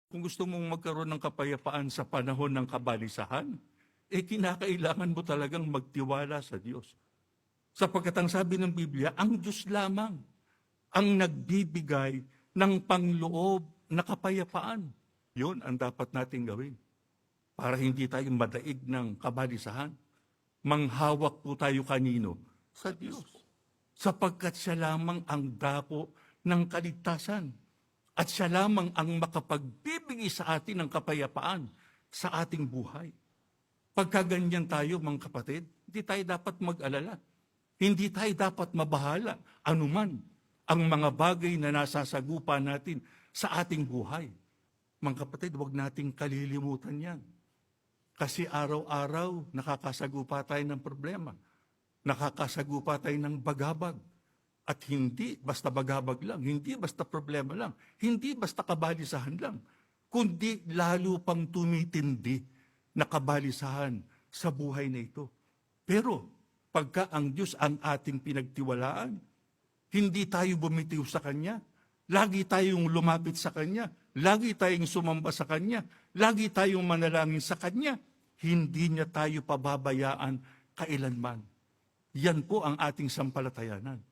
Kung gusto mong magkaroon ng kapayapaan sa panahon ng kabalisahan, kinakailangan mo talagang magtiwala sa Diyos. Sapagkat ang sabi ng Biblia, ang Diyos lamang ang nagbibigay ng pangloob na kapayapaan. Yun ang dapat nating gawin para hindi tayo madaig ng kabalisahan. Manghawak po tayo kanino? Sa Diyos. Sapagkat siya lamang ang dako ng kaligtasan. At siya lamang ang makapagbibigay sa atin ng kapayapaan sa ating buhay. Pagka ganyan tayo, mga kapatid, hindi tayo dapat mag-alala. Hindi tayo dapat mabahala anuman ang mga bagay na nasasagupa natin sa ating buhay. Mga kapatid, huwag nating kalilimutan yan. Kasi araw-araw nakakasagupa tayo ng problema. Nakakasagupa tayo ng bagabag. At hindi basta bagabag lang, hindi basta problema lang, hindi basta kabalisahan lang, kundi lalo pang tumitindi na kabalisahan sa buhay na ito. Pero pagka ang Diyos ang ating pinagtiwalaan, hindi tayo bumitiw sa Kanya, lagi tayong lumapit sa Kanya, lagi tayong sumamba sa Kanya, lagi tayong manalangin sa Kanya, hindi niya tayo pababayaan kailanman. Yan po ang ating sampalatayanan.